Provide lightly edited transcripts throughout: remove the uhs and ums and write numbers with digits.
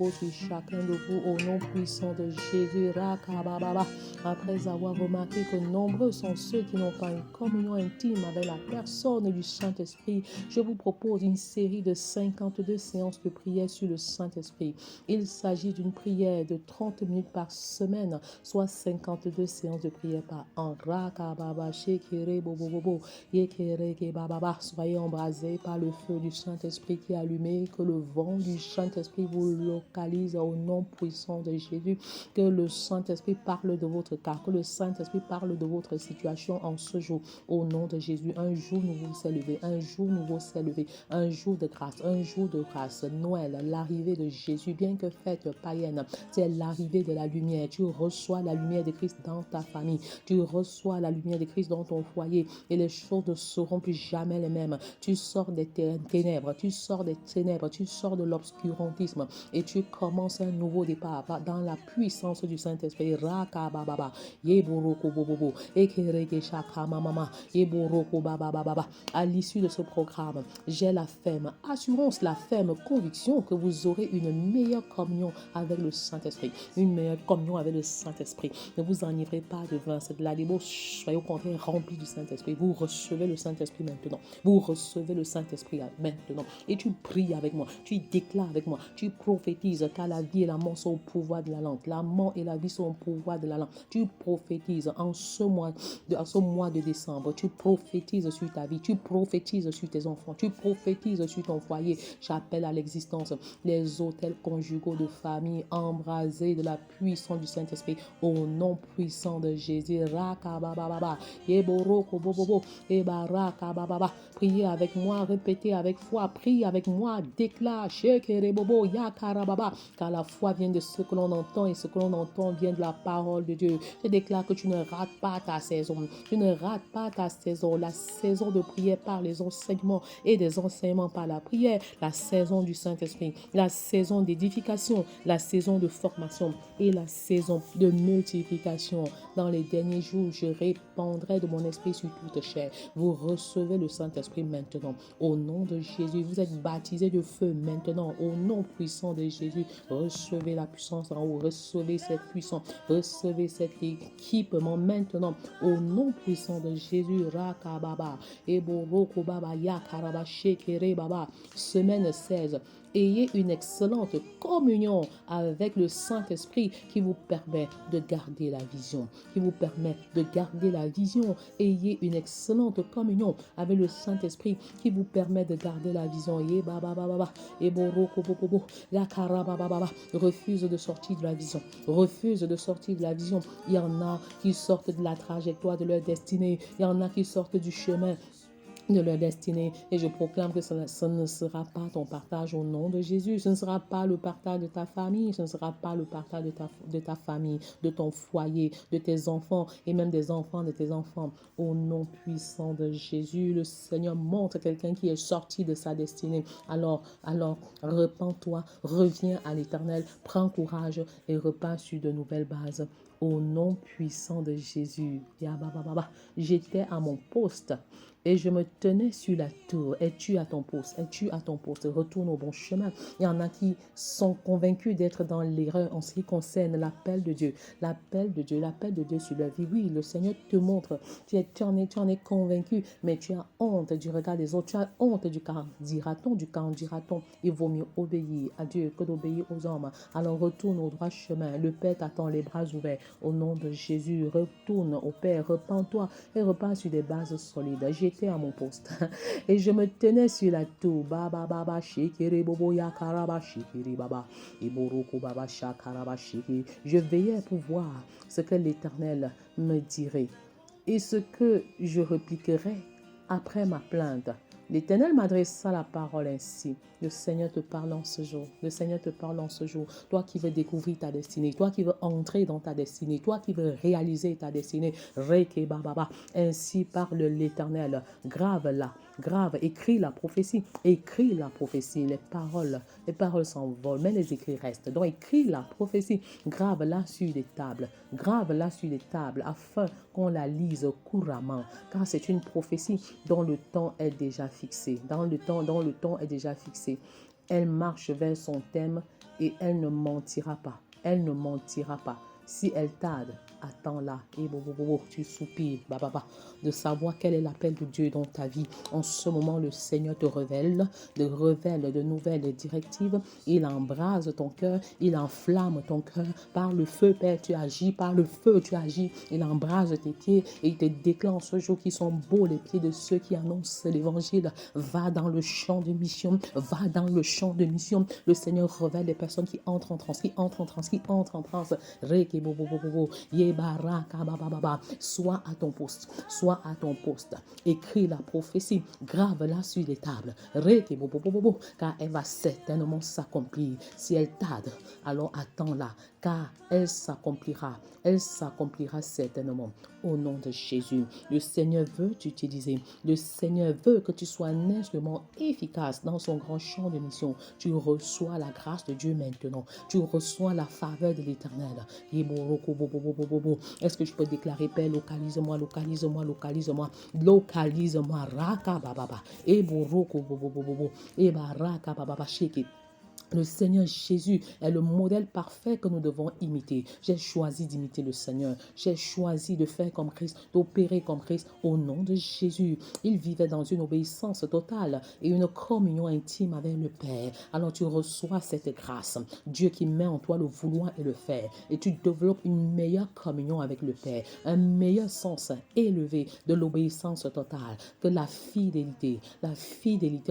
repose sur chacun de vous au nom puissant de Jésus. Rakababa. Après avoir remarqué que nombreux sont ceux qui n'ont pas une communion intime avec la personne du Saint-Esprit, je vous propose une série de 52 séances de prière sur le Saint-Esprit. Il s'agit d'une prière de 30 minutes par semaine, soit 52 séances de prière par an. Rakababa, shekere, bobobobo, yekere, kebababa. Soyez embrasés par le feu du Saint-Esprit qui est allumé, que le vent du Saint-Esprit vous localise au nom puissant de Jésus, que le Saint-Esprit parle de votre cas, que le Saint-Esprit parle de votre situation en ce jour, au nom de Jésus. Un jour nouveau s'est levé, un jour nouveau s'est levé, un jour de grâce, un jour de grâce. Noël, l'arrivée de Jésus, bien que faite païenne, c'est l'arrivée de la lumière. Tu reçois la lumière de Christ dans ta famille, tu reçois la lumière de Christ dans ton foyer et les choses ne seront plus jamais les mêmes. Tu sors des ténèbres, tu sors des ténèbres, tu sors de l'obscurantisme et tu commences un nouveau départ dans la puissance du Saint-Esprit. Rakababa, yeboroko bobobo, ekereke shakama mama, yeboroko babababa. À l'issue de ce programme, j'ai la ferme assurance, la ferme conviction que vous aurez une meilleure communion avec le Saint-Esprit, une meilleure communion avec le Saint-Esprit. Ne vous enivrez pas de vin, c'est de la débauche. Soyez au contraire remplis du Saint-Esprit. Vous recevez le Saint-Esprit maintenant. Vous recevez le Saint-Esprit maintenant. Et tu pries avec moi, tu déclares avec moi, tu prophétises car la vie et la mort sont au pouvoir de la langue. La mort et la vie sont au pouvoir de la langue. Tu prophétises en ce mois de décembre. Tu prophétises sur ta vie. Tu prophétises sur tes enfants. Tu prophétises sur ton foyer. J'appelle à l'existence les hôtels conjugaux de famille embrasés de la puissance du Saint-Esprit au nom puissant de Jésus. Rakabababa, yeboroko bobobo, ebarakabababa. Priez avec moi, répétez avec foi, prie avec moi, déclare, shekerebobo, yakarababa, car la foi vient de ce que l'on entend et ce que l'on entend vient de la parole de Dieu. Je déclare que tu ne rates pas ta saison, tu ne rates pas ta saison, la saison de prière par les enseignements et des enseignements par la prière, la saison du Saint-Esprit, la saison d'édification, la saison de formation et la saison de multiplication. Dans les derniers jours, je répandrai de mon esprit sur toute chair. Vous recevez le Saint-Esprit maintenant. Au nom de Jésus, vous êtes baptisés de feu maintenant. Au nom puissant de Jésus, recevez la puissance en haut. Recevez cette puissance. Recevez cet équipement maintenant. Au nom puissant de Jésus, Rakababa, Eboroko Baba, Yakaraba, Shekere Baba. Semaine 16. Ayez une excellente communion avec le Saint-Esprit qui vous permet de garder la vision. Qui vous permet de garder la vision. Ayez une excellente communion avec le Saint-Esprit qui vous permet de garder la vision. Refuse de sortir de la vision. Refuse de sortir de la vision. Il y en a qui sortent de la trajectoire de leur destinée. Il y en a qui sortent du chemin de leur destinée. Et je proclame que ce ne sera pas ton partage au nom de Jésus. Ce ne sera pas le partage de ta famille. Ce ne sera pas le partage de ta famille, de ton foyer, de tes enfants et même des enfants de tes enfants. Au nom puissant de Jésus, le Seigneur montre quelqu'un qui est sorti de sa destinée. Alors, repens-toi, reviens à l'Éternel, prends courage et repars sur de nouvelles bases. Au nom puissant de Jésus. J'étais à mon poste et je me tenais sur la tour. Es-tu à ton poste? Es-tu à ton poste? Retourne au bon chemin. Il y en a qui sont convaincus d'être dans l'erreur en ce qui concerne l'appel de Dieu. L'appel de Dieu sur leur vie. Oui, le Seigneur te montre. Tu en es convaincu, mais tu as honte du regard des autres. Tu as honte du quand dira-t-on, Il vaut mieux obéir à Dieu que d'obéir aux hommes. Alors retourne au droit chemin. Le Père t'attend les bras ouverts. Au nom de Jésus, retourne au Père, repens-toi et repars sur des bases solides. J'étais à mon poste et je me tenais sur la tour. Baba baba shikiri bobo yakaraba shikiri baba iboroko baba shakaraba shikiri. Je veillais pour voir ce que l'Éternel me dirait et ce que je répliquerais après ma plainte. L'Éternel m'adressa la parole ainsi. Le Seigneur te parle en ce jour. Le Seigneur te parle en ce jour. Toi qui veux découvrir ta destinée. Toi qui veux entrer dans ta destinée. Toi qui veux réaliser ta destinée. Reke bababa. Ainsi parle l'Éternel. Grave-la. Grave. Écris la prophétie. Écris la prophétie. Les paroles s'envolent. Mais les écrits restent. Donc écris la prophétie. Grave-la sur des tables. Grave-la sur des tables afin qu'on la lise couramment. Car c'est une prophétie dont le temps est déjà fixé. Dans le temps est déjà fixé. Elle marche vers son thème et elle ne mentira pas. Elle ne mentira pas. Si elle tarde, attends-la. Et tu soupires, de savoir quel est l'appel de Dieu dans ta vie. En ce moment, le Seigneur te révèle de nouvelles directives. Il embrase ton cœur, il enflamme ton cœur. Par le feu, Père, tu agis. Par le feu, tu agis. Il embrase tes pieds et il te déclare en ce jour qui sont beaux les pieds de ceux qui annoncent l'évangile. Va dans le champ de mission. Va dans le champ de mission. Le Seigneur révèle les personnes qui entrent en transe, qui entrent en transe, qui entrent en transe. Sois à ton poste, sois à ton poste. Écris la prophétie, grave-la sur les tables. Car elle va certainement s'accomplir. Si elle tarde, alors attends-la, car elle s'accomplira. Elle s'accomplira certainement au nom de Jésus. Le Seigneur veut t'utiliser. Le Seigneur veut que tu sois un instrument efficace dans son grand champ de mission. Tu reçois la grâce de Dieu maintenant. Tu reçois la faveur de l'Éternel. Est-ce que je peux déclarer, Père, localise-moi, localise-moi, localise-moi, localise-moi, raka bababa, et boroko bobobobo, et baraka bababa shake. Le Seigneur Jésus est le modèle parfait que nous devons imiter. J'ai choisi d'imiter le Seigneur. J'ai choisi de faire comme Christ, d'opérer comme Christ au nom de Jésus. Il vivait dans une obéissance totale et une communion intime avec le Père. Alors tu reçois cette grâce. Dieu qui met en toi le vouloir et le faire. Et tu développes une meilleure communion avec le Père. Un meilleur sens élevé de l'obéissance totale. Que la fidélité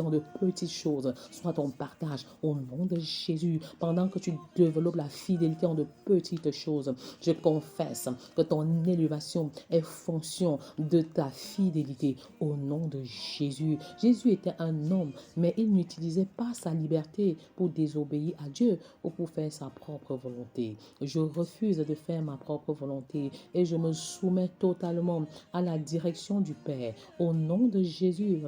en de petites choses soit ton partage au nom de Jésus. Pendant que tu développes la fidélité en de petites choses, je confesse que ton élévation est fonction de ta fidélité au nom de Jésus. Jésus était un homme, mais il n'utilisait pas sa liberté pour désobéir à Dieu ou pour faire sa propre volonté. Je refuse de faire ma propre volonté et je me soumets totalement à la direction du Père au nom de Jésus.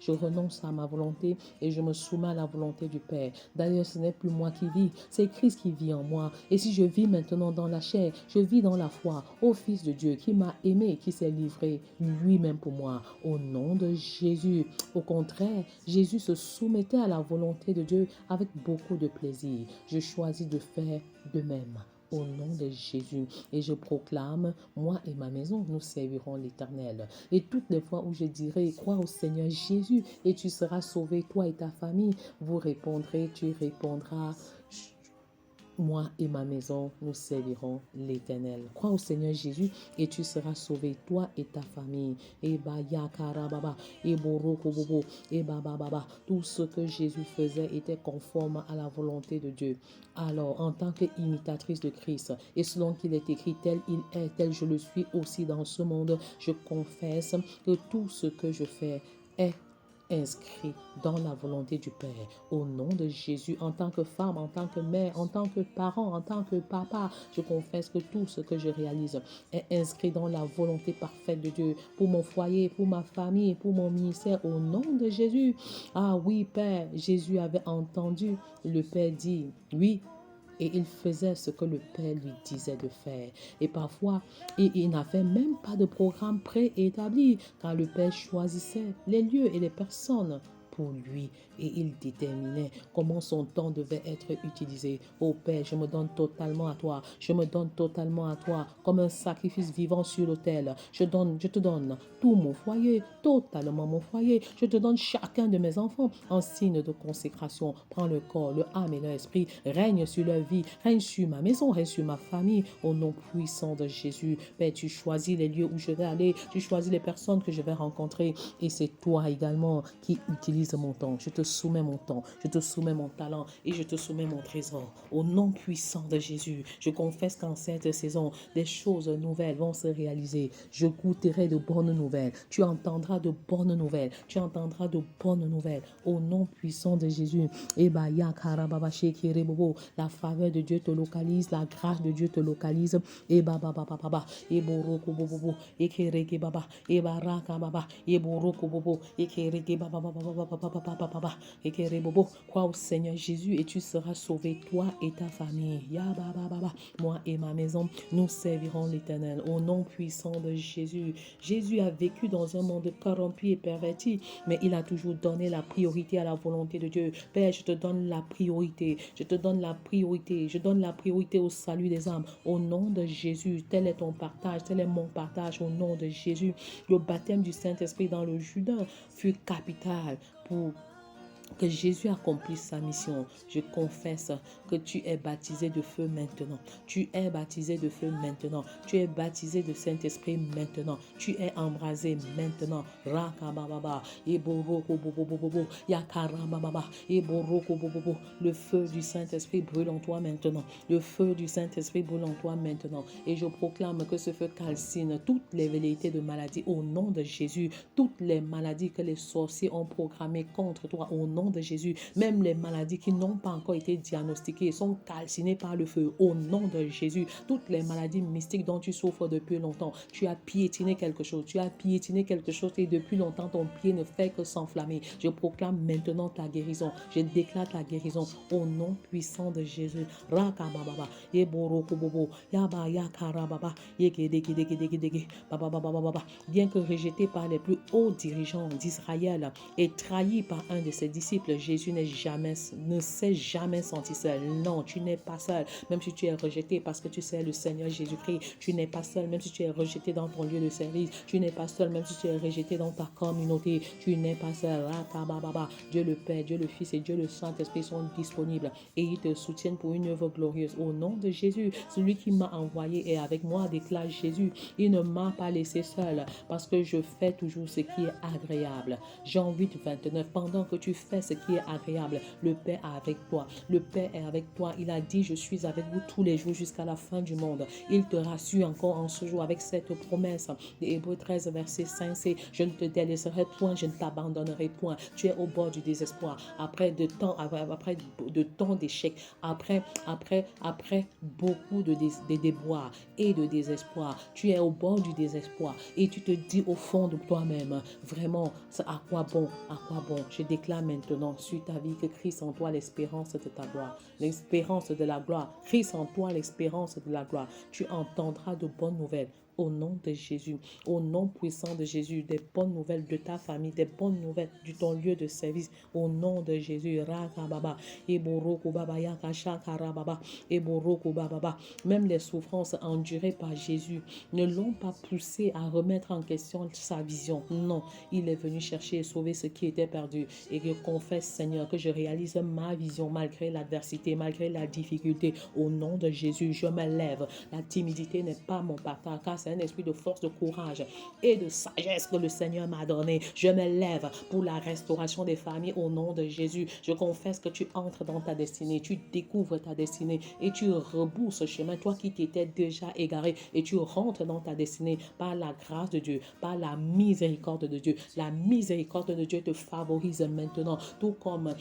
Je renonce à ma volonté et je me soumets à la volonté du Père. D'ailleurs, ce n'est plus moi qui vis, c'est Christ qui vit en moi. Et si je vis maintenant dans la chair, je vis dans la foi au Fils de Dieu qui m'a aimé, qui s'est livré lui-même pour moi. Au nom de Jésus. Au contraire, Jésus se soumettait à la volonté de Dieu avec beaucoup de plaisir. Je choisis de faire de même. Au nom de Jésus. Et je proclame, moi et ma maison, nous servirons l'Éternel. Et toutes les fois où je dirai, crois au Seigneur Jésus et tu seras sauvé, toi et ta famille, vous répondrez, tu répondras, moi et ma maison, nous servirons l'Éternel. Crois au Seigneur Jésus et tu seras sauvé, toi et ta famille. Et yakarababa, et borokobobo, et bababa. Tout ce que Jésus faisait était conforme à la volonté de Dieu. Alors, en tant qu'imitatrice de Christ, et selon qu'il est écrit, tel il est, tel je le suis aussi dans ce monde, je confesse que tout ce que je fais est inscrit dans la volonté du Père. Au nom de Jésus, en tant que femme, en tant que mère, en tant que parent, en tant que papa, je confesse que tout ce que je réalise est inscrit dans la volonté parfaite de Dieu pour mon foyer, pour ma famille, pour mon ministère. Au nom de Jésus. Ah oui, Père, Jésus avait entendu le Père dire, oui, et il faisait ce que le Père lui disait de faire. Et parfois, il n'avait même pas de programme préétabli, car le Père choisissait les lieux et les personnes pour lui et il déterminait comment son temps devait être utilisé. Oh Père, je me donne totalement à toi. Je me donne totalement à toi comme un sacrifice vivant sur l'autel. Je te donne tout mon foyer, totalement mon foyer. Je te donne chacun de mes enfants en signe de consécration. Prends le corps, le âme et l'esprit. Règne sur leur vie, règne sur ma maison, règne sur ma famille. Au nom puissant de Jésus, Père, tu choisis les lieux où je vais aller. Tu choisis les personnes que je vais rencontrer. Et c'est toi également qui utilises mon temps. Je te soumets mon temps. Je te soumets mon talent. Et je te soumets mon trésor. Au nom puissant de Jésus, je confesse qu'en cette saison, des choses nouvelles vont se réaliser. Je goûterai de bonnes nouvelles. Tu entendras de bonnes nouvelles. Tu entendras de bonnes nouvelles. Au nom puissant de Jésus. La faveur de Dieu te localise. La grâce de Dieu te localise. Et baba. Et boroko bobo. Et kereke baba. Et baraka baba. Et boroko bobo. Et kereke baba. Crois au Seigneur Jésus et tu seras sauvé, toi et ta famille. Moi et ma maison, nous servirons l'Éternel. Au nom puissant de Jésus. Jésus a vécu dans un monde corrompu et perverti, mais il a toujours donné la priorité à la volonté de Dieu. Père, je te donne la priorité. Je te donne la priorité. Je donne la priorité au salut des âmes. Au nom de Jésus, tel est ton partage, tel est mon partage. Au nom de Jésus, le baptême du Saint-Esprit dans le Jourdain fut capital pour que Jésus accomplisse sa mission. Je confesse que tu es baptisé de feu maintenant. Tu es baptisé de feu maintenant. Tu es baptisé de Saint-Esprit maintenant. Tu es embrasé maintenant. Rakababa, eboroko bobobobo, yakarababa, eboroko bobobo. Le feu du Saint-Esprit brûle en toi maintenant. Le feu du Saint-Esprit brûle en toi maintenant. Et je proclame que ce feu calcine toutes les velléités de maladie au nom de Jésus. Toutes les maladies que les sorciers ont programmées contre toi au nom de Jésus, même les maladies qui n'ont pas encore été diagnostiquées sont calcinées par le feu au nom de Jésus. Toutes les maladies mystiques dont tu souffres depuis longtemps, tu as piétiné quelque chose, et depuis longtemps ton pied ne fait que s'enflammer. Je proclame maintenant ta guérison, je déclare ta guérison au nom puissant de Jésus. Rakababa, eborokobobo, yaba yakarababa, yekedegedegedegedege, bababababa. Bien que rejeté par les plus hauts dirigeants d'Israël et trahi par un de ses disciples, Jésus ne s'est jamais senti seul. Non, tu n'es pas seul. Même si tu es rejeté parce que tu sais le Seigneur Jésus-Christ, tu n'es pas seul. Même si tu es rejeté dans ton lieu de service, tu n'es pas seul. Même si tu es rejeté dans ta communauté, tu n'es pas seul. Dieu le Père, Dieu le Fils et Dieu le Saint-Esprit sont disponibles et ils te soutiennent pour une œuvre glorieuse. Au nom de Jésus, celui qui m'a envoyé est avec moi, déclare Jésus. Il ne m'a pas laissé seul parce que je fais toujours ce qui est agréable. Jean 8, 29. Pendant que tu fais ce qui est agréable, le Père est avec toi. Le Père est avec toi. Il a dit, je suis avec vous tous les jours jusqu'à la fin du monde. Il te rassure encore en ce jour avec cette promesse. Hébreux 13, verset 5, c'est, je ne te délaisserai point, je ne t'abandonnerai point. Tu es au bord du désespoir. Après de temps d'échecs, après beaucoup de déboires et de désespoir, tu es au bord du désespoir et tu te dis au fond de toi-même, vraiment, à quoi bon, je déclare maintenant sur ta vie que Christ en toi l'espérance de ta gloire, l'espérance de la gloire, Christ en toi l'espérance de la gloire, tu entendras de bonnes nouvelles. Au nom de Jésus, au nom puissant de Jésus, des bonnes nouvelles de ta famille, des bonnes nouvelles de ton lieu de service, au nom de Jésus. Rakababa, eboroko baba yakashakarababa, eboroko baba. Même les souffrances endurées par Jésus ne l'ont pas poussé à remettre en question sa vision. Non, il est venu chercher et sauver ce qui était perdu. Et je confesse, Seigneur, que je réalise ma vision malgré l'adversité, malgré la difficulté. Au nom de Jésus, je me lève. La timidité n'est pas mon partage, car c'est un esprit de force, de courage et de sagesse que le Seigneur m'a donné. Je me lève pour la restauration des familles au nom de Jésus. Je confesse que tu entres dans ta destinée, tu découvres ta destinée et tu rebousses ce chemin, toi qui t'étais déjà égaré, et tu rentres dans ta destinée par la grâce de Dieu, par la miséricorde de Dieu. La miséricorde de Dieu te favorise maintenant, tout comme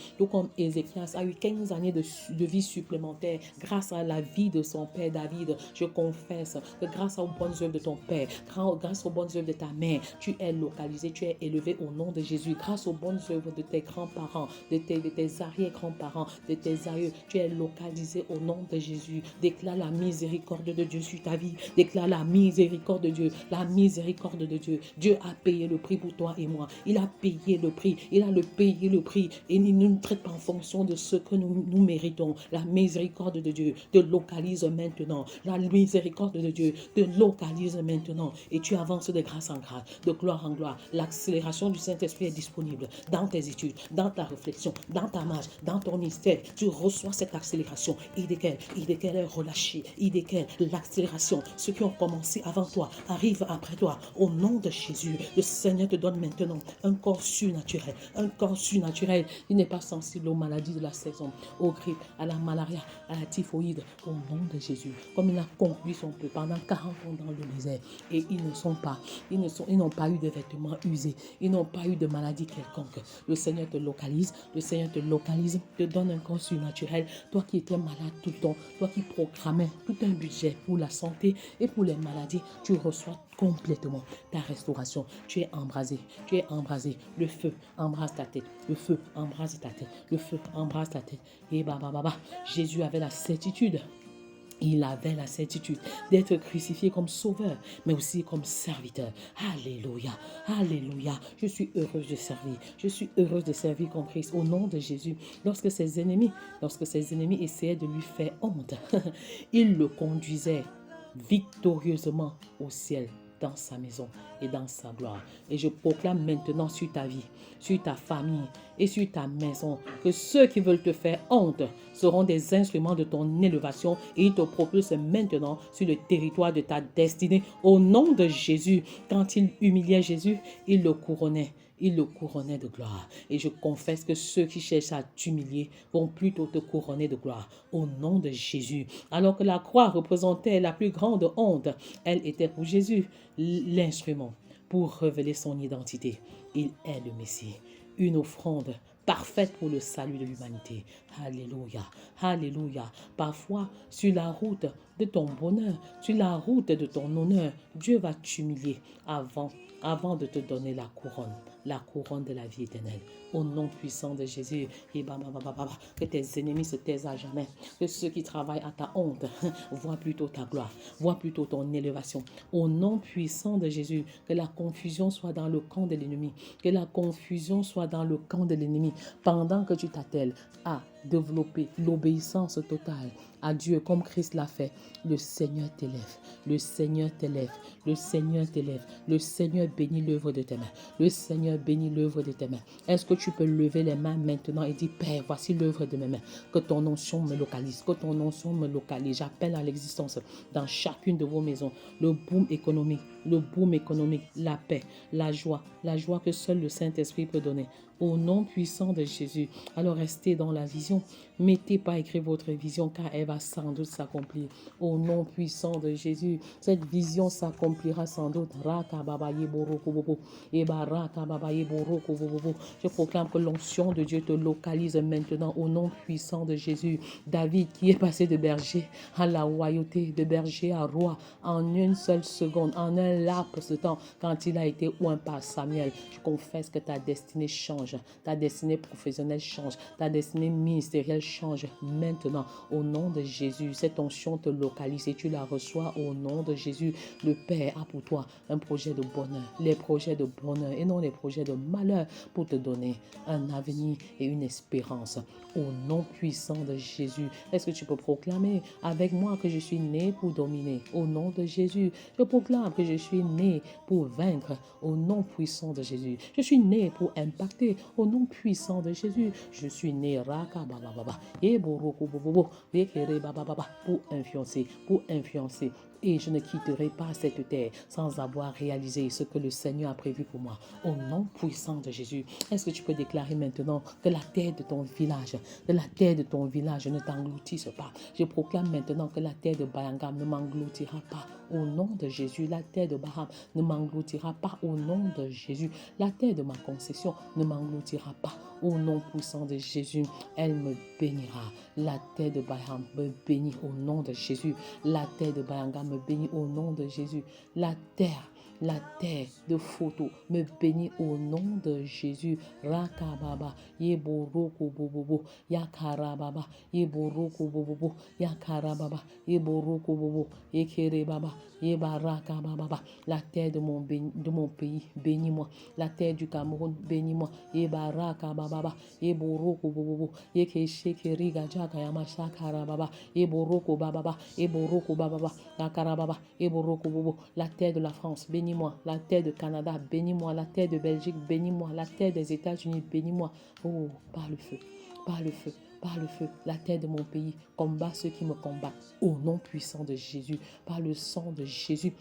Ézéchias a eu 15 années de vie supplémentaire grâce à la vie de son père David. Je confesse que grâce aux bonnes œuvres de ton père, grâce aux bonnes œuvres de ta mère, tu es localisé, tu es élevé au nom de Jésus. Grâce aux bonnes œuvres de tes grands-parents, de tes arrière-grands-parents, de tes aïeux, tu es localisé au nom de Jésus. Déclare la miséricorde de Dieu sur ta vie. Déclare la miséricorde de Dieu. La miséricorde de Dieu. Dieu a payé le prix pour toi et moi. Il a payé le prix. Il a payé le prix. Et il ne nous traite pas en fonction de ce que nous méritons. La miséricorde de Dieu te localise maintenant. La miséricorde de Dieu te localise maintenant. Et tu avances de grâce en grâce, de gloire en gloire. L'accélération du Saint-Esprit est disponible dans tes études, dans ta réflexion, dans ta marche, dans ton ministère. Tu reçois cette accélération. Et desquelles est relâchée. Et desquelles l'accélération, ceux qui ont commencé avant toi, arrivent après toi. Au nom de Jésus, le Seigneur te donne maintenant un corps surnaturel. Un corps surnaturel. Il n'est pas sensible aux maladies de la saison, aux grippes, à la malaria, à la typhoïde. Au nom de Jésus. Comme il a conduit son peuple pendant 40 ans dans le désert. Et ils n'ont pas eu de vêtements usés. Ils n'ont pas eu de maladie quelconque. Le Seigneur te localise. Le Seigneur te localise. Te donne un corps surnaturel. Toi qui étais malade tout le temps. Toi qui programmais tout un budget pour la santé et pour les maladies. Tu reçois complètement ta restauration. Tu es embrasé. Tu es embrasé. Le feu embrase ta tête. Le feu embrase ta tête. Le feu embrase ta tête. Et Jésus avait la certitude. Il avait la certitude d'être crucifié comme sauveur, mais aussi comme serviteur. Alléluia, alléluia. Je suis heureuse de servir. Je suis heureuse de servir comme Christ au nom de Jésus. Lorsque ses ennemis essayaient de lui faire honte, il le conduisait victorieusement au ciel, dans sa maison et dans sa gloire. Et je proclame maintenant sur ta vie, sur ta famille et sur ta maison que ceux qui veulent te faire honte seront des instruments de ton élévation et ils te propulsent maintenant sur le territoire de ta destinée au nom de Jésus. Quand il humiliait Jésus, il le couronnait. Il le couronnait de gloire. Et je confesse que ceux qui cherchent à t'humilier vont plutôt te couronner de gloire au nom de Jésus. Alors que la croix représentait la plus grande honte, elle était pour Jésus l'instrument pour révéler son identité. Il est le Messie, une offrande parfaite pour le salut de l'humanité. Alléluia, alléluia. Parfois, sur la route de ton bonheur, sur la route de ton honneur, Dieu va t'humilier avant de te donner la couronne de la vie éternelle. Au nom puissant de Jésus, que tes ennemis se taisent à jamais, que ceux qui travaillent à ta honte voient plutôt ta gloire, voient plutôt ton élévation. Au nom puissant de Jésus, que la confusion soit dans le camp de l'ennemi, que la confusion soit dans le camp de l'ennemi, pendant que tu t'attelles à développer l'obéissance totale à Dieu comme Christ l'a fait. Le Seigneur t'élève, le Seigneur t'élève, le Seigneur t'élève, le Seigneur bénit l'œuvre de tes mains, le Seigneur bénit l'œuvre de tes mains. Est-ce que tu peux lever les mains maintenant et dire, Père, voici l'œuvre de mes mains, que ton onction me localise, que ton onction me localise. J'appelle à l'existence dans chacune de vos maisons le boom économique, la paix, la joie que seul le Saint-Esprit peut donner. Au nom puissant de Jésus. Alors restez dans la vision. Mettez pas écrit votre vision car elle va sans doute s'accomplir. Au nom puissant de Jésus, cette vision s'accomplira sans doute. Je proclame que l'onction de Dieu te localise maintenant au nom puissant de Jésus. David qui est passé de berger à la royauté, de berger à roi en une seule seconde, en un laps de temps, quand il a été oint par Samuel. Je confesse que ta destinée change, ta destinée professionnelle change, ta destinée ministérielle change maintenant au nom de Jésus. Cette onction te localise et tu la reçois au nom de Jésus. Le Père a pour toi un projet de bonheur, les projets de bonheur et non les projets de malheur pour te donner un avenir et une espérance au nom puissant de Jésus. Est-ce que tu peux proclamer avec moi que je suis né pour dominer au nom de Jésus? Je proclame que je suis né pour vaincre au nom puissant de Jésus. Je suis né pour impacter au nom puissant de Jésus. Je suis né pour influencer. Et je ne quitterai pas cette terre sans avoir réalisé ce que le Seigneur a prévu pour moi. Au nom puissant de Jésus. Est-ce que tu peux déclarer maintenant que la terre de ton village, ne t'engloutisse pas. Je proclame maintenant que la terre de Bayangam ne m'engloutira pas. Au nom de Jésus, la terre de Baham ne m'engloutira pas. Au nom de Jésus, la terre de ma concession ne m'engloutira pas. Au nom puissant de Jésus, elle me bénira. La terre de Baham me bénit au nom de Jésus. La terre de Bayangam me bénit au nom de Jésus. La terre de photo me bénit au nom de Jésus. Rakababa, yeboroko bobobo, yakarababa, yeboroko bobobo, yakarababa, yeboroko bobo, yekerebaba, yebarakababa. La terre de mon pays, bénis-moi. La terre du Cameroun, bénis-moi. Yebarakababa, yeboroko bobobo, yekeshekeriga jakayama shakarababa, yeboroko bababa, yeboroko bababa, yakarababa, yeboroko bobo. La terre de la France, bénis-moi. La terre de Canada, bénis-moi. La terre de Belgique, bénis-moi. La terre des États-Unis, bénis-moi. Oh, par le feu, par le feu, par le feu. La terre de mon pays, combat ceux qui me combattent. Au nom puissant de Jésus, par le sang de Jésus.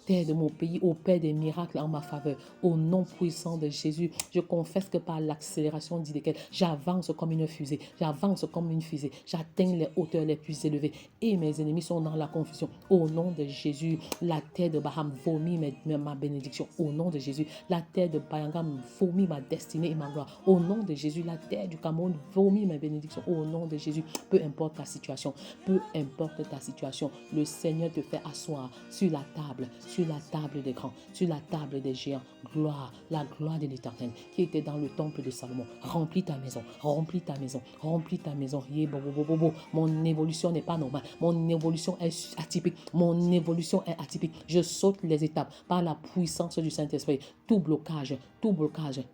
Terre de mon pays, opère des miracles en ma faveur. Au nom puissant de Jésus, je confesse que par l'accélération d'Idékel, j'avance comme une fusée. J'avance comme une fusée. J'atteins les hauteurs les plus élevées. Et mes ennemis sont dans la confusion. Au nom de Jésus, la terre de Baham vomit ma bénédiction. Au nom de Jésus, la terre de Bayangam vomit ma destinée et ma gloire. Au nom de Jésus, la terre du Cameroun vomit ma bénédiction. Au nom de Jésus, peu importe ta situation, le Seigneur te fait asseoir sur la table, sur la table des grands, sur la table des géants. Gloire, la gloire de l'Éternel qui était dans le temple de Salomon. Remplis ta maison, remplis ta maison, remplis ta maison. Mon évolution n'est pas normale. Mon évolution est atypique. Mon évolution est atypique. Je saute les étapes par la puissance du Saint-Esprit. Tout blocage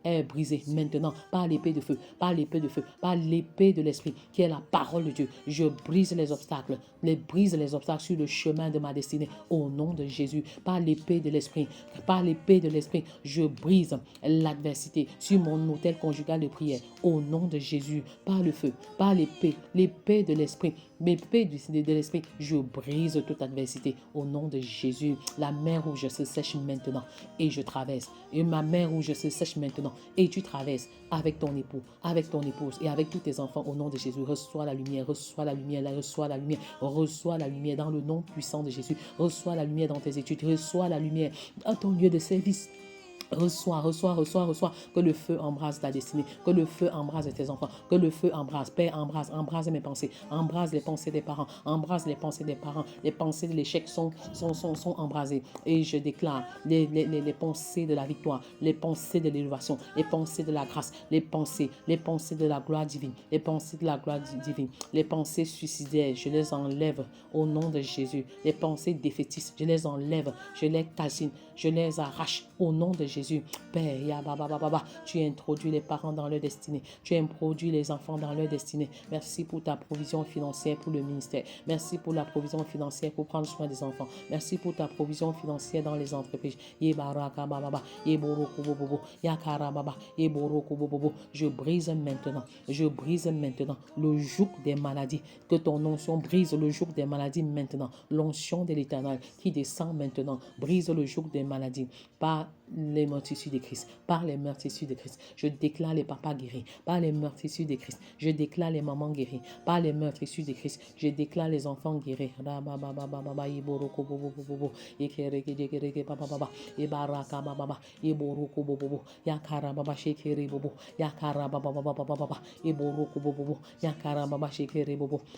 est brisé maintenant par l'épée de feu, par l'épée de feu, par l'épée de l'Esprit qui est la parole de Dieu. Je brise les obstacles sur le chemin de ma destinée au nom de Jésus. Par l'épée de l'Esprit, je brise l'adversité sur mon autel conjugal de prière au nom de Jésus. Par le feu, par l'épée de l'Esprit, de l'Esprit, je brise toute adversité au nom de Jésus. La mer rouge se sèche maintenant et je traverse. Et ma mer rouge se sèche maintenant et tu traverses avec ton époux, avec ton épouse et avec tous tes enfants au nom de Jésus. Reçois la lumière, reçois la lumière, reçois la lumière, reçois la lumière dans le nom puissant de Jésus. Reçois la lumière dans tes études, reçois la lumière dans ton lieu de service. Reçois, que le feu embrase ta destinée, que le feu embrase tes enfants, que le feu embrase, Père, embrase mes pensées, embrase les pensées des parents, embrase les pensées des parents, les pensées de l'échec sont embrasées, et je déclare les pensées de la victoire, les pensées de l'élévation, les pensées de la grâce, les pensées de la gloire divine, les pensées de la gloire divine, les pensées suicidaires, je les enlève au nom de Jésus, les pensées défaitistes, je les enlève, je les calcine, je les arrache au nom de Jésus. Père, tu introduis les parents dans leur destinée. Tu introduis les enfants dans leur destinée. Merci pour ta provision financière pour le ministère. Merci pour la provision financière pour prendre soin des enfants. Merci pour ta provision financière dans les entreprises. Je brise maintenant le joug des maladies. Que ton onction brise le joug des maladies maintenant. L'onction de l'Éternel qui descend maintenant. Brise le joug des maladies par les meurtrissures de Christ, par les meurtrissures de Christ. Je déclare les papas guéris, par les meurtrissures de Christ. Je déclare les mamans guéris, par les meurtrissures de Christ. Je déclare les enfants guéris.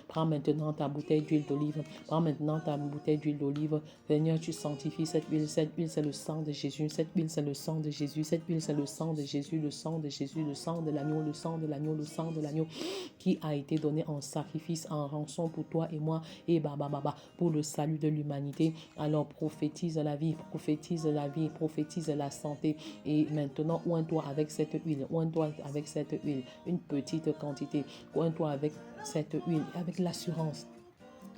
Prends maintenant ta bouteille d'huile d'olive. Prends maintenant ta bouteille d'huile d'olive. Seigneur, tu sanctifies cette huile. Cette huile, c'est le sang de Jésus. Cette huile, c'est le sang de Jésus. Cette huile, c'est le sang de Jésus, le sang de Jésus, le sang de l'agneau, le sang de l'agneau, le sang de l'agneau qui a été donné en sacrifice, en rançon pour toi et moi et pour le salut de l'humanité. Alors prophétise la vie, prophétise la vie, prophétise la santé. Et maintenant, oins-toi avec cette huile, oins-toi avec cette huile, une petite quantité, oins-toi avec cette huile, avec l'assurance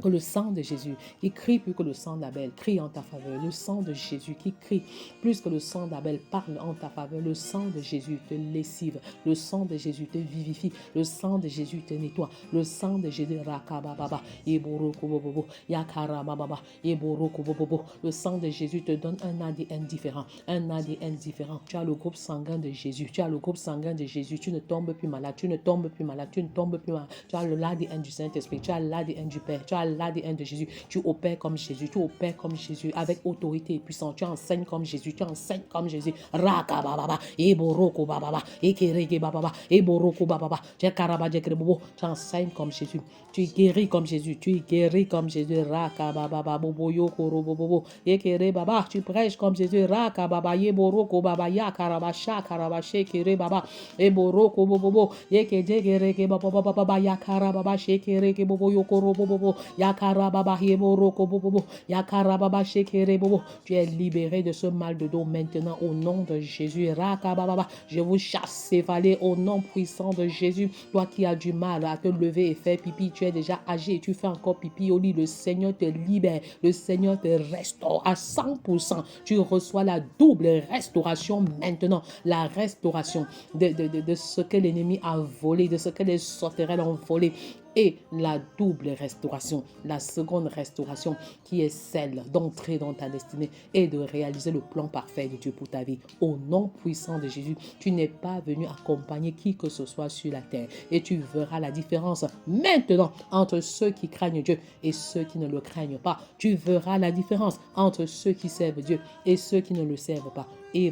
que le sang de Jésus qui crie plus que le sang d'Abel crie en ta faveur. Le sang de Jésus qui crie plus que le sang d'Abel parle en ta faveur. Le sang de Jésus te lessive. Le sang de Jésus te vivifie. Le sang de Jésus te nettoie. Le sang de Jésus rakababa eborokobobobo yakarababa eborokobobobo. Le sang de Jésus te donne un ADN différent. Un ADN différent. Tu as le groupe sanguin de Jésus. Tu as le groupe sanguin de Jésus. Tu ne tombes plus malade. Tu ne tombes plus malade. Tu ne tombes plus malade. Tu as l'ADN du Saint-Esprit. Tu as l'ADN du Père. Tu as l'ADN de Jésus. Tu opères comme Jésus. Tu opères comme Jésus avec autorité et puissance. Tu enseignes comme Jésus. Tu enseignes comme Jésus. Raka bababa, eboroko bababa, ekerege bababa, eboroko bababa, jekaraba jekrebobo. Tu enseignes comme Jésus. Tu es guéri comme Jésus. Tu es guéri comme Jésus. Raka bababa, bobo yoko robobobo, ekere baba. Tu prêches comme Jésus. Raka baba, eboroko baba, yakaraba shakaraba shekere baba, eboroko bobobo, yekejegereke baba baba, yakaraba shekereke bobo yoko robobobo. Yakarababa yeboroko bobobo. Yakarababa shekere bobo. Tu es libéré de ce mal de dos maintenant au nom de Jésus. Rakababa. Je vous chasse céphalée au nom puissant de Jésus. Toi qui as du mal à te lever et faire pipi, tu es déjà âgé et tu fais encore pipi au lit. Le Seigneur te libère. Le Seigneur te restaure à 100%. Tu reçois la double restauration maintenant. La restauration de ce que l'ennemi a volé, de ce que les sauterelles ont volé. Et la double restauration, la seconde restauration qui est celle d'entrer dans ta destinée et de réaliser le plan parfait de Dieu pour ta vie. Au nom puissant de Jésus, tu n'es pas venu accompagner qui que ce soit sur la terre. Et tu verras la différence maintenant entre ceux qui craignent Dieu et ceux qui ne le craignent pas. Tu verras la différence entre ceux qui servent Dieu et ceux qui ne le servent pas. Je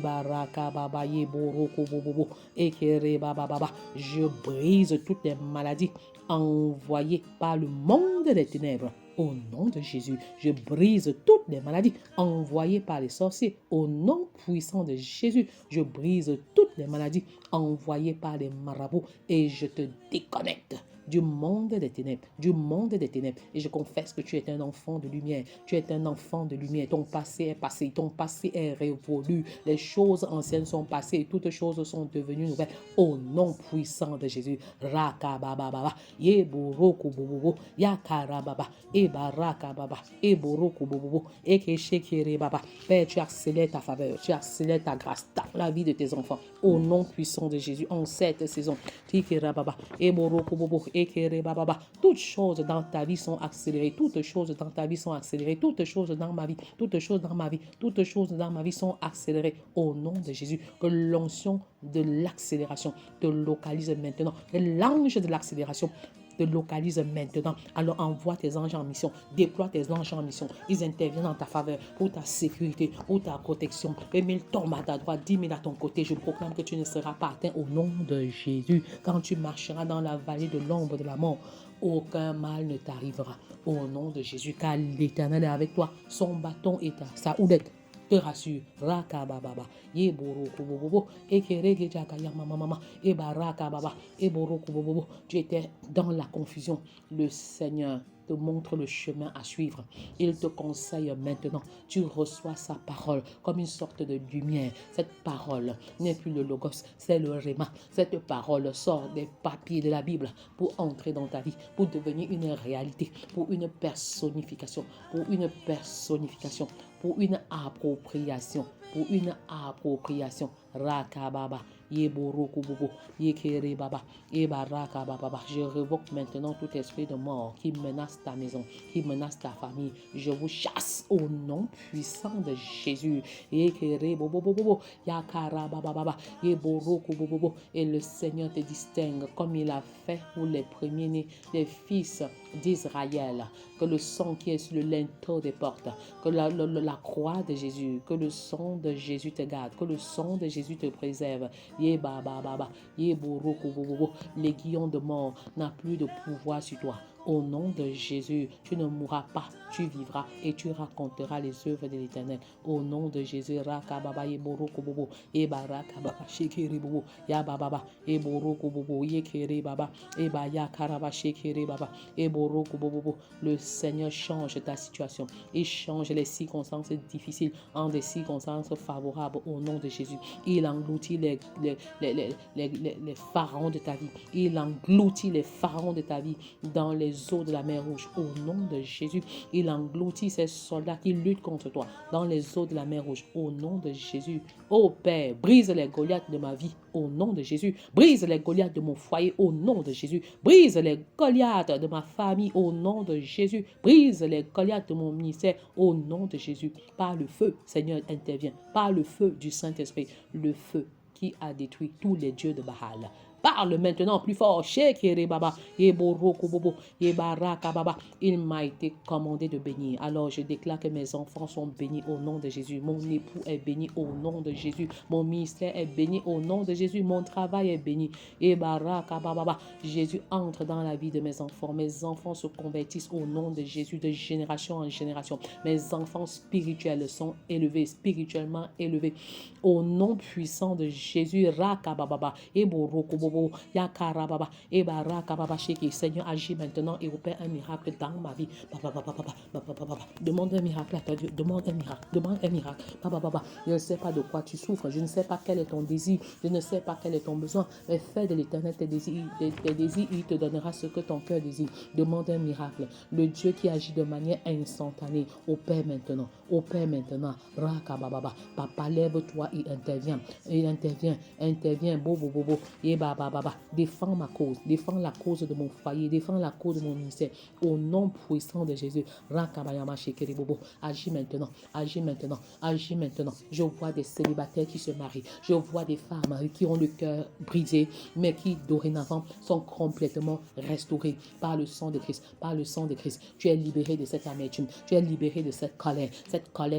brise toutes les maladies envoyées par le monde des ténèbres Au nom de Jésus, je brise toutes les maladies envoyées par les sorciers. Au nom puissant de Jésus, je brise toutes les maladies envoyées par les marabouts et je te déconnecte du monde des ténèbres, du monde des ténèbres. Et je confesse que tu es un enfant de lumière. Tu es un enfant de lumière. Ton passé est passé. Ton passé est révolu. Les choses anciennes sont passées. Toutes choses sont devenues nouvelles. Au nom puissant de Jésus. Rakabababa. Yeboroku bobobo. Yakarababa. Ebarakababa. Eboroku bobobo. Ekeshekere baba. Père, tu accélères ta faveur. Tu accélères ta grâce dans la vie de tes enfants. Au nom puissant de Jésus. En cette saison. Tikerababa. Eboroku bobo. Toutes choses dans ta vie sont accélérées. Toutes choses dans ta vie sont accélérées. Toutes choses dans ma vie. Toutes choses dans ma vie. Toutes choses dans ma vie sont accélérées. Au nom de Jésus. Que l'onction de l'accélération te localise maintenant. Que l'ange de l'accélération te localise maintenant. Alors envoie tes anges en mission. Déploie tes anges en mission. Ils interviennent en ta faveur pour ta sécurité, pour ta protection. Que 1000 tombent à ta droite, 10 000 à ton côté. Je proclame que tu ne seras pas atteint au nom de Jésus. Quand tu marcheras dans la vallée de l'ombre de la mort, aucun mal ne t'arrivera. Au nom de Jésus, car l'Éternel est avec toi. Son bâton et sa houlette te rassure. Rakababa, Yeboroko bobo, Ekerege Jakaya mama, Ebaraka baba, Eboroko bobo. Tu étais dans la confusion. Le Seigneur te montre le chemin à suivre. Il te conseille maintenant. Tu reçois sa parole comme une sorte de lumière. Cette parole n'est plus le logos, c'est le réma. Cette parole sort des papiers de la Bible pour entrer dans ta vie, pour devenir une réalité, pour une personnification, pour une personnification, pour une appropriation, pour une appropriation. Rakababa, Yeboroko bobo, Yekere baba, Ebaraka baba. Je révoque maintenant tout esprit de mort qui menace ta maison, qui menace ta famille. Je vous chasse au nom puissant de Jésus. Yekere bobo bobo, Yakara baba, Yeboroko bobo. Et le Seigneur te distingue comme il a fait pour les premiers-nés des fils d'Israël. Que le sang qui est sur le linteau des portes, que la croix de Jésus, que le sang de Jésus te garde, que le sang de Jésus te préserve. L'aiguillon de mort n'a plus de pouvoir sur toi. Au nom de Jésus, tu ne mourras pas, tu vivras et tu raconteras les œuvres de l'Éternel. Au nom de Jésus, Rakababa Yeboroko Bobo, Ebarakababa Shekere Bobo, Yababa, Eboroko Bobo, Yekere Baba, Ebaya Karaba Shekere Baba, Eboroko Bobo. Le Seigneur change ta situation. Il change les circonstances difficiles en des circonstances favorables au nom de Jésus. Il engloutit les pharaons de ta vie. Il engloutit les pharaons de ta vie dans les eaux de la mer Rouge. Au nom de Jésus, il engloutit ces soldats qui luttent contre toi dans les eaux de la mer Rouge. Au nom de Jésus, ô Père, brise les Goliaths de ma vie. Au nom de Jésus, brise les Goliaths de mon foyer. Au nom de Jésus, brise les Goliaths de ma famille. Au nom de Jésus, brise les Goliaths de mon ministère. Au nom de Jésus, par le feu, Seigneur, intervient. Par le feu du Saint-Esprit, le feu qui a détruit tous les dieux de Baal. Parle maintenant plus fort. Il m'a été commandé de bénir. Alors je déclare que mes enfants sont bénis au nom de Jésus. Mon époux est béni au nom de Jésus. Mon ministère est béni au nom de Jésus. Mon travail est béni. Jésus entre dans la vie de mes enfants. Mes enfants se convertissent au nom de Jésus de génération en génération. Mes enfants spirituels sont élevés, spirituellement élevés. Au nom puissant de Jésus. Yakarababa, Ebarakababa, Sheki. Seigneur, agis maintenant et opère un miracle dans ma vie. Demande un miracle à Dieu. Demande un miracle. Demande un miracle. Je ne sais pas de quoi tu souffres. Je ne sais pas quel est ton désir. Je ne sais pas quel est ton besoin. Mais fais de l'Éternel tes désirs. Il te donnera ce que ton cœur désire. Demande un miracle. Le Dieu qui agit de manière instantanée. Opère maintenant. Opère maintenant. Rakababa. Papa, lève-toi et intervient. Il intervient. Intervient. Bobo. Défends ma cause, défends la cause de mon foyer, défends la cause de mon ministère. Au nom puissant de Jésus, agis maintenant, agis maintenant, agis maintenant. Je vois des célibataires qui se marient, je vois des femmes qui ont le cœur brisé, mais qui dorénavant sont complètement restaurées par le sang de Christ, par le sang de Christ. Tu es libéré de cette amertume, tu es libéré de cette colère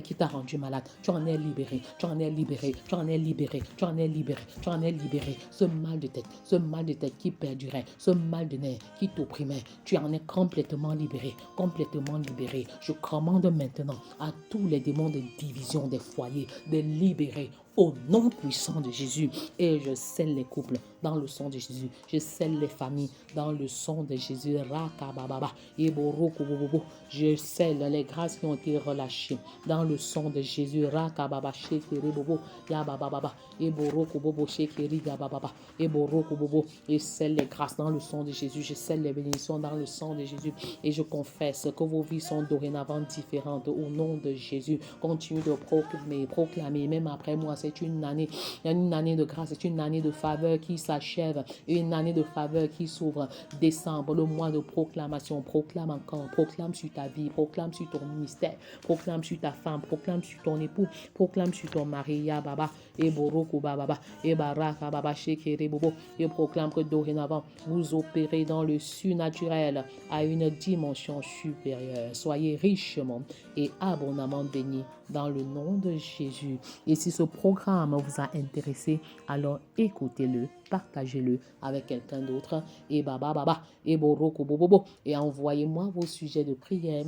qui t'a rendu malade. Tu en es libéré, tu en es libéré, tu en es libéré, tu en es libéré, tu en es libéré. Ce mal de tête, ce mal de tête qui perdurait, ce mal de nerfs qui t'opprimait, tu en es complètement libéré, complètement libéré. Je commande maintenant à tous les démons de division des foyers de libérer au nom puissant de Jésus. Et je scelle les couples dans le sang de Jésus. Je scelle les familles dans le sang de Jésus. Rakabababa, eborokobobobo. Je scelle les grâces qui ont été relâchées dans le sang de Jésus. Rakababa, shekerebobo, yabababa, eborokobobo, shekerigabababa, eborokobobo. Je scelle les grâces dans le sang de Jésus. Je scelle les bénédictions dans le sang de Jésus. Et je confesse que vos vies sont dorénavant différentes au nom de Jésus. Continue de proclamer, même après moi. C'est une année de grâce, c'est une année de faveur qui s'achève, une année de faveur qui s'ouvre. Décembre, le mois de proclamation. Proclame encore, proclame sur ta vie, proclame sur ton ministère, proclame sur ta femme, proclame sur ton époux, proclame sur ton mari. Ya baba, et boroko baba, et baraka baba, shekere bobo. Et proclame que dorénavant, vous opérez dans le surnaturel à une dimension supérieure. Soyez richement et abondamment bénis dans le nom de Jésus. Et si ce programme vous a intéressé, alors écoutez-le, partagez-le avec quelqu'un d'autre. Et baba, et boroko bobo. Et envoyez-moi vos sujets de prière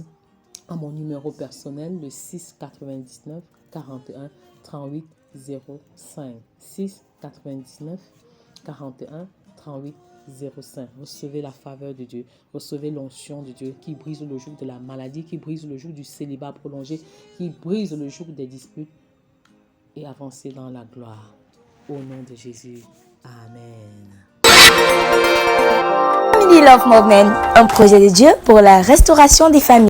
à mon numéro personnel, le 699 41 38 05. 699 41 38 05. Recevez la faveur de Dieu, recevez l'onction de Dieu qui brise le joug de la maladie, qui brise le joug du célibat prolongé, qui brise le joug des disputes et avancez dans la gloire. Au nom de Jésus. Amen. Family Love Movement, un projet de Dieu pour la restauration des familles.